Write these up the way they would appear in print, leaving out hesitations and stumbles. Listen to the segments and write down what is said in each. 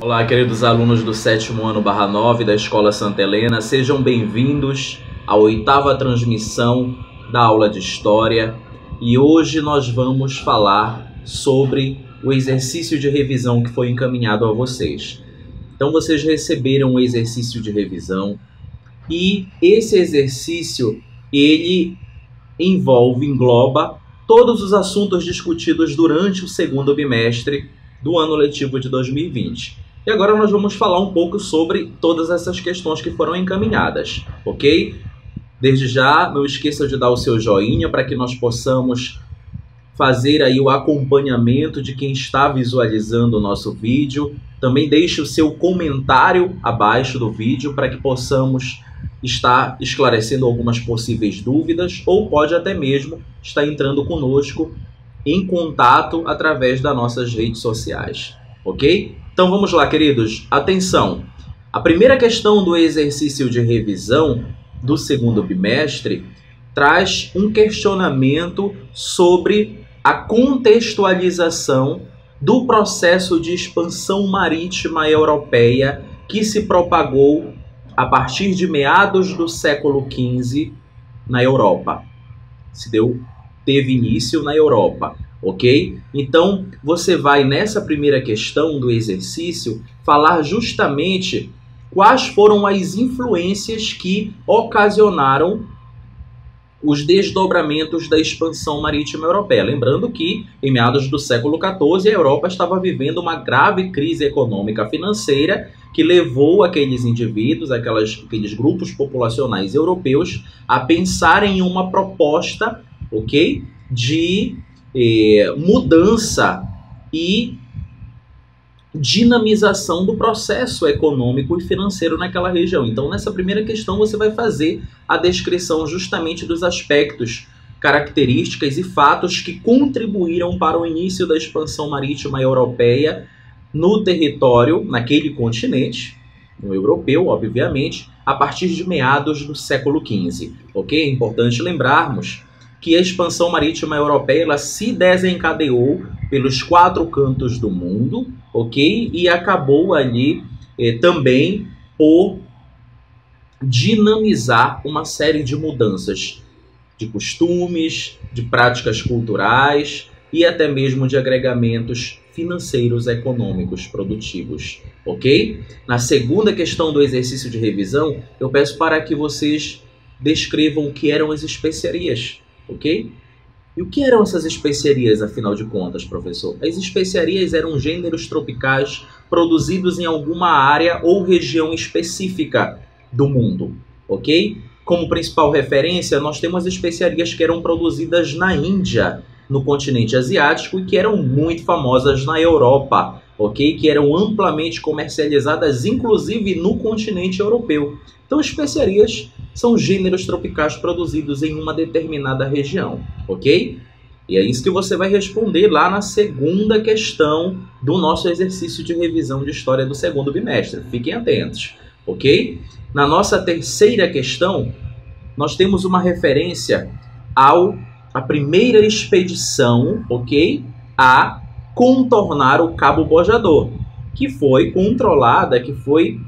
Olá, queridos alunos do 7º ano /9 da Escola Santa Helena, sejam bem-vindos à 8ª transmissão da aula de História e hoje nós vamos falar sobre o exercício de revisão que foi encaminhado a vocês. Então vocês receberam o exercício de revisão e esse exercício ele engloba todos os assuntos discutidos durante o segundo bimestre do ano letivo de 2020. E agora nós vamos falar um pouco sobre todas essas questões que foram encaminhadas, ok? Desde já, não esqueça de dar o seu joinha para que nós possamos fazer aí o acompanhamento de quem está visualizando o nosso vídeo. Também deixe o seu comentário abaixo do vídeo para que possamos estar esclarecendo algumas possíveis dúvidas ou pode até mesmo estar entrando conosco em contato através das nossas redes sociais, ok? Então vamos lá, queridos. Atenção! A primeira questão do exercício de revisão do segundo bimestre traz um questionamento sobre a contextualização do processo de expansão marítima europeia que se propagou a partir de meados do século XV na Europa. Teve início na Europa. Ok? Então, você vai nessa primeira questão do exercício falar justamente quais foram as influências que ocasionaram os desdobramentos da expansão marítima europeia. Lembrando que, em meados do século XIV, a Europa estava vivendo uma grave crise econômica financeira que levou aqueles indivíduos, aqueles grupos populacionais europeus a pensarem em uma proposta, ok? De mudança e dinamização do processo econômico e financeiro naquela região. Então, nessa primeira questão, você vai fazer a descrição justamente dos aspectos, características e fatos que contribuíram para o início da expansão marítima europeia no território, naquele continente, no europeu, obviamente, a partir de meados do século XV. Ok? É importante lembrarmos que a expansão marítima europeia ela se desencadeou pelos 4 cantos do mundo, ok? E acabou ali também por dinamizar uma série de mudanças de costumes, de práticas culturais e até mesmo de agregamentos financeiros, econômicos, produtivos, ok? Na segunda questão do exercício de revisão, eu peço para que vocês descrevam o que eram as especiarias. Ok? E o que eram essas especiarias, afinal de contas, professor? As especiarias eram gêneros tropicais produzidos em alguma área ou região específica do mundo, ok? Como principal referência, nós temos especiarias que eram produzidas na Índia, no continente asiático, e que eram muito famosas na Europa, ok? Que eram amplamente comercializadas, inclusive no continente europeu. Então, especiarias são gêneros tropicais produzidos em uma determinada região, ok? E é isso que você vai responder lá na segunda questão do nosso exercício de revisão de história do segundo bimestre. Fiquem atentos, ok? Na nossa terceira questão, nós temos uma referência à primeira expedição, ok? A contornar o Cabo Bojador, que foi controlada, que foi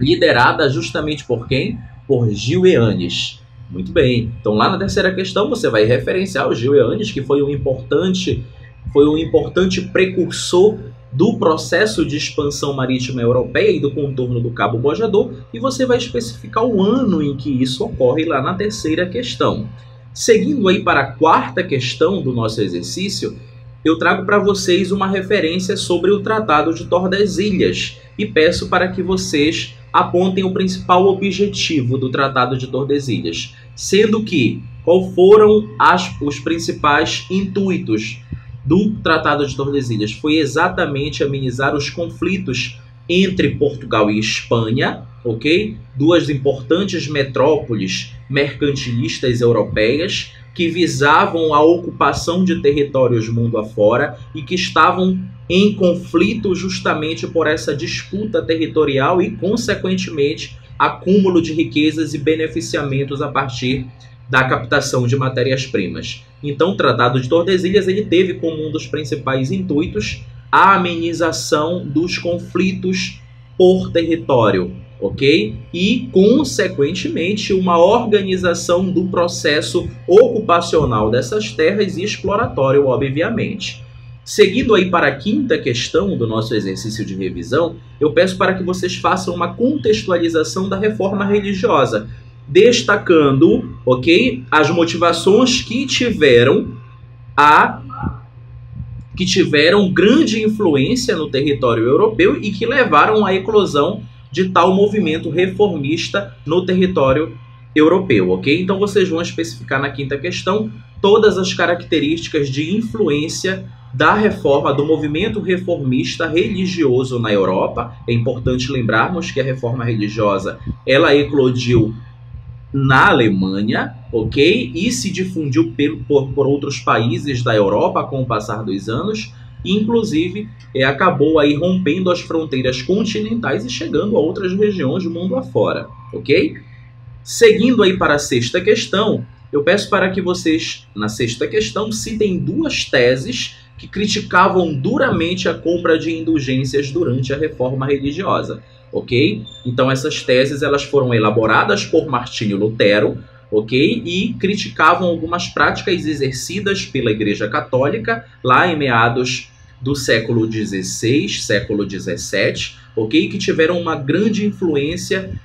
liderada justamente por quem? Por Gil Eanes. Muito bem. Então, lá na terceira questão, você vai referenciar o Gil Eanes, que foi um importante precursor do processo de expansão marítima europeia e do contorno do Cabo Bojador, e você vai especificar o ano em que isso ocorre lá na terceira questão. Seguindo aí para a quarta questão do nosso exercício, eu trago para vocês uma referência sobre o Tratado de Tordesilhas e peço para que vocês apontem o principal objetivo do Tratado de Tordesilhas, sendo que qual foram os principais intuitos do Tratado de Tordesilhas? Foi exatamente amenizar os conflitos entre Portugal e Espanha, ok? Duas importantes metrópoles mercantilistas europeias que visavam a ocupação de territórios mundo afora e que estavam em conflito justamente por essa disputa territorial e, consequentemente, acúmulo de riquezas e beneficiamentos a partir da captação de matérias-primas. Então, o Tratado de Tordesilhas ele teve como um dos principais intuitos a amenização dos conflitos por território, ok? E, consequentemente, uma organização do processo ocupacional dessas terras e exploratório, obviamente. Seguindo aí para a quinta questão do nosso exercício de revisão, eu peço para que vocês façam uma contextualização da reforma religiosa, destacando, ok, as motivações que tiveram grande influência no território europeu e que levaram à eclosão de tal movimento reformista no território europeu, ok? Então vocês vão especificar na quinta questão todas as características de influência da reforma, do movimento reformista religioso na Europa. É importante lembrarmos que a reforma religiosa, ela eclodiu na Alemanha, ok? E se difundiu por outros países da Europa com o passar dos anos, e inclusive acabou aí rompendo as fronteiras continentais e chegando a outras regiões do mundo afora, ok? Seguindo aí para a sexta questão, eu peço para que vocês, na sexta questão, citem duas teses que criticavam duramente a compra de indulgências durante a reforma religiosa, ok? Então essas teses elas foram elaboradas por Martinho Lutero, ok? E criticavam algumas práticas exercidas pela Igreja Católica lá em meados do século XVI, século XVII, ok? Que tiveram uma grande influência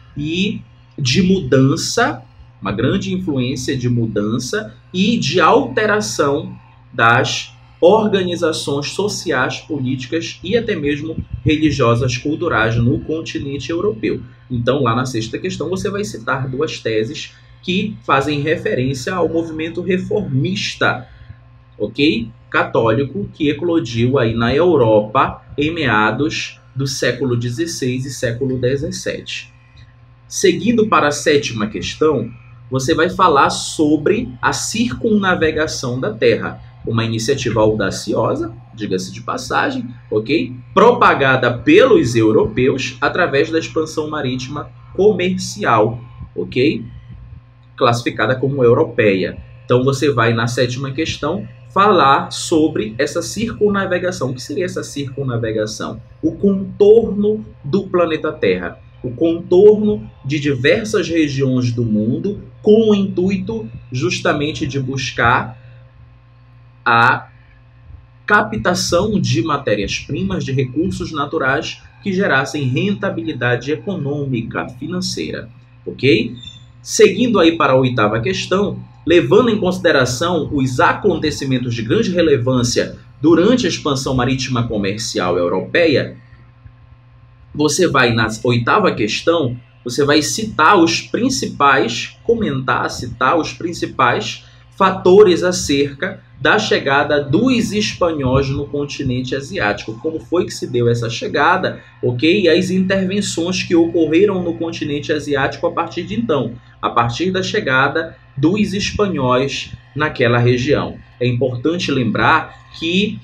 de mudança e de alteração das organizações sociais, políticas e até mesmo religiosas, culturais no continente europeu. Então, lá na sexta questão, você vai citar duas teses que fazem referência ao movimento reformista, ok? Católico, que eclodiu aí na Europa em meados do século XVI e século XVII. Seguindo para a sétima questão, você vai falar sobre a circunnavegação da Terra, uma iniciativa audaciosa, diga-se de passagem, ok? Propagada pelos europeus através da expansão marítima comercial, ok? Classificada como europeia. Então você vai na sétima questão falar sobre essa circunnavegação. O que seria essa circunnavegação? O contorno do planeta Terra, o contorno de diversas regiões do mundo com o intuito justamente de buscar a captação de matérias-primas, de recursos naturais que gerassem rentabilidade econômica, financeira, ok? Seguindo aí para a oitava questão, levando em consideração os acontecimentos de grande relevância durante a expansão marítima comercial europeia, você vai na oitava questão, você vai citar os principais fatores acerca da chegada dos espanhóis no continente asiático. Como foi que se deu essa chegada, ok? E as intervenções que ocorreram no continente asiático a partir de então, a partir da chegada dos espanhóis naquela região. É importante lembrar que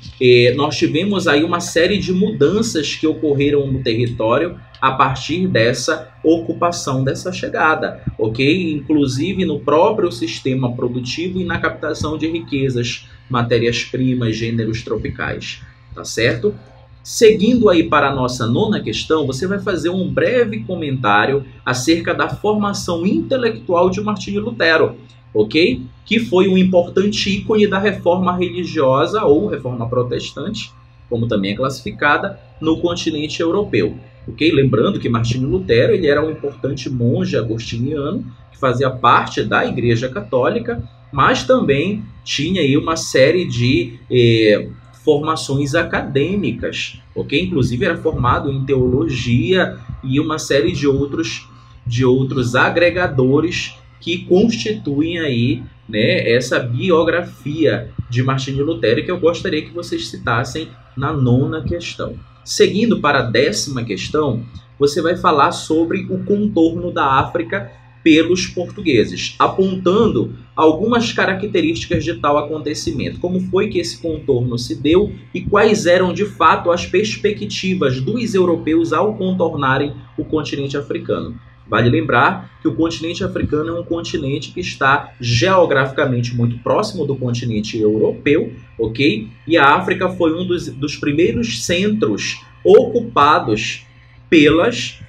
nós tivemos aí uma série de mudanças que ocorreram no território a partir dessa ocupação, dessa chegada, ok? Inclusive no próprio sistema produtivo e na captação de riquezas, matérias-primas, gêneros tropicais, tá certo? Seguindo aí para a nossa nona questão, você vai fazer um breve comentário acerca da formação intelectual de Martinho Lutero, ok? Que foi um importante ícone da reforma religiosa ou reforma protestante, como também é classificada, no continente europeu. Okay? Lembrando que Martinho Lutero ele era um importante monge agostiniano que fazia parte da Igreja Católica, mas também tinha aí uma série de formações acadêmicas, ok? Inclusive era formado em teologia e uma série de outros agregadores que constituem aí, né, essa biografia de Martinho Lutero que eu gostaria que vocês citassem na nona questão. Seguindo para a décima questão, você vai falar sobre o contorno da África pelos portugueses, apontando algumas características de tal acontecimento. Como foi que esse contorno se deu e quais eram, de fato, as perspectivas dos europeus ao contornarem o continente africano. Vale lembrar que o continente africano é um continente que está geograficamente muito próximo do continente europeu, ok? E a África foi um dos primeiros centros ocupados pelos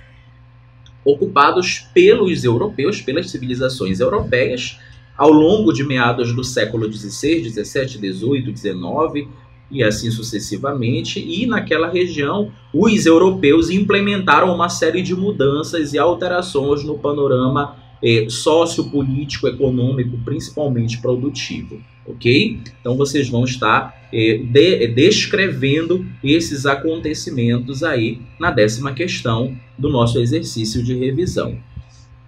europeus, pelas civilizações europeias, ao longo de meados do século XVI, XVII, XVIII, XIX e assim sucessivamente. E naquela região, os europeus implementaram uma série de mudanças e alterações no panorama sociopolítico, econômico, principalmente produtivo. Ok? Então vocês vão estar descrevendo esses acontecimentos aí na 10ª questão do nosso exercício de revisão.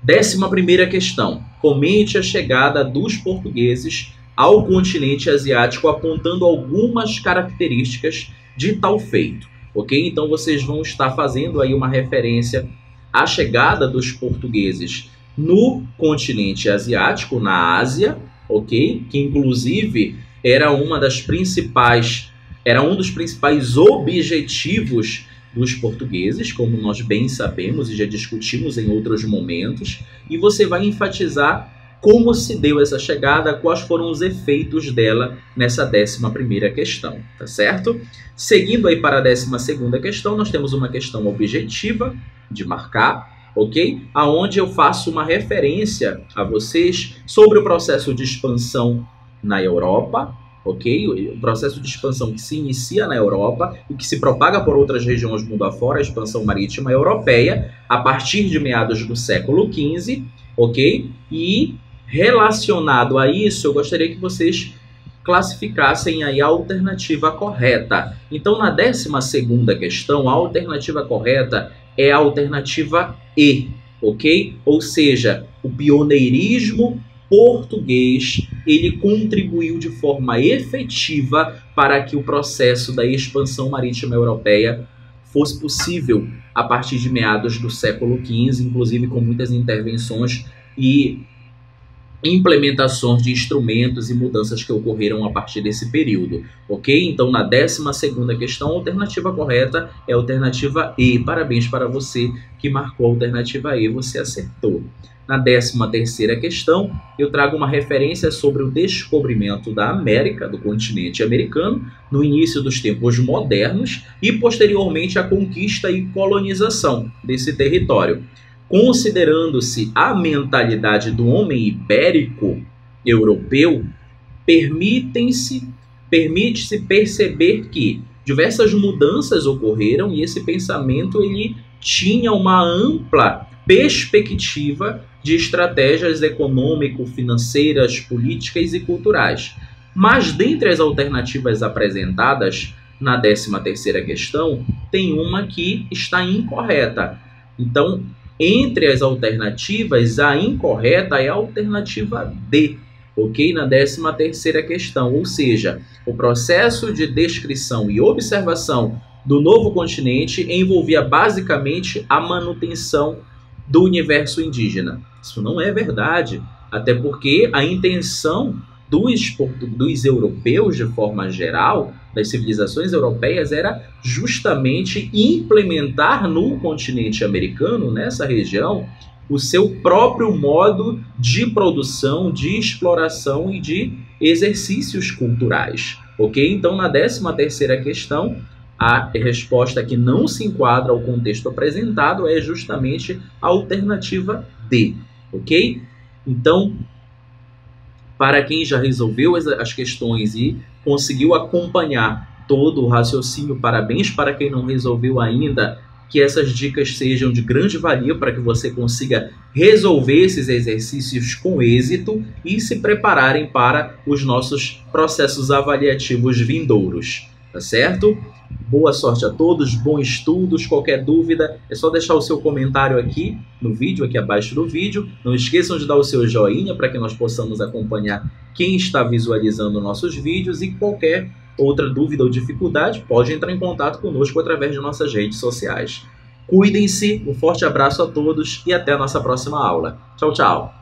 11ª questão. Comente a chegada dos portugueses ao continente asiático, apontando algumas características de tal feito. Ok? Então vocês vão estar fazendo aí uma referência à chegada dos portugueses no continente asiático, na Ásia, ok? Que inclusive era um dos principais objetivos dos portugueses, como nós bem sabemos e já discutimos em outros momentos, e você vai enfatizar como se deu essa chegada, quais foram os efeitos dela nessa 11ª questão, tá certo? Seguindo aí para a 12ª questão, nós temos uma questão objetiva de marcar, ok? Aonde eu faço uma referência a vocês sobre o processo de expansão na Europa, ok? O processo de expansão que se inicia na Europa e que se propaga por outras regiões mundo afora, a expansão marítima europeia, a partir de meados do século XV, ok? E relacionado a isso, eu gostaria que vocês classificassem aí a alternativa correta. Então, na 12ª questão, a alternativa correta é a alternativa E, ok? Ou seja, o pioneirismo português, ele contribuiu de forma efetiva para que o processo da expansão marítima europeia fosse possível a partir de meados do século XV, inclusive com muitas intervenções e implementações de instrumentos e mudanças que ocorreram a partir desse período, ok? Então, na 12ª questão, a alternativa correta é a alternativa E. Parabéns para você que marcou a alternativa E, você acertou. Na 13ª questão, eu trago uma referência sobre o descobrimento da América, do continente americano, no início dos tempos modernos e, posteriormente, a conquista e colonização desse território. Considerando-se a mentalidade do homem ibérico europeu, permite-se perceber que diversas mudanças ocorreram e esse pensamento ele tinha uma ampla perspectiva de estratégias econômico-financeiras, políticas e culturais. Mas dentre as alternativas apresentadas na 13ª questão, tem uma que está incorreta. Então, entre as alternativas, a incorreta é a alternativa D, ok? Na 13ª questão, ou seja, o processo de descrição e observação do novo continente envolvia basicamente a manutenção do universo indígena. Isso não é verdade, até porque a intenção dos europeus, de forma geral, das civilizações europeias, era justamente implementar no continente americano, nessa região, o seu próprio modo de produção, de exploração e de exercícios culturais. Ok? Então, na 13ª questão, a resposta que não se enquadra ao contexto apresentado é justamente a alternativa D. Ok? Então, para quem já resolveu as questões e conseguiu acompanhar todo o raciocínio, parabéns. Para quem não resolveu ainda, que essas dicas sejam de grande valia para que você consiga resolver esses exercícios com êxito e se prepararem para os nossos processos avaliativos vindouros. Tá certo? Boa sorte a todos, bons estudos. Qualquer dúvida é só deixar o seu comentário aqui no vídeo, aqui abaixo do vídeo. Não esqueçam de dar o seu joinha para que nós possamos acompanhar quem está visualizando nossos vídeos, e qualquer outra dúvida ou dificuldade pode entrar em contato conosco através de nossas redes sociais. Cuidem-se, um forte abraço a todos e até a nossa próxima aula. Tchau, tchau!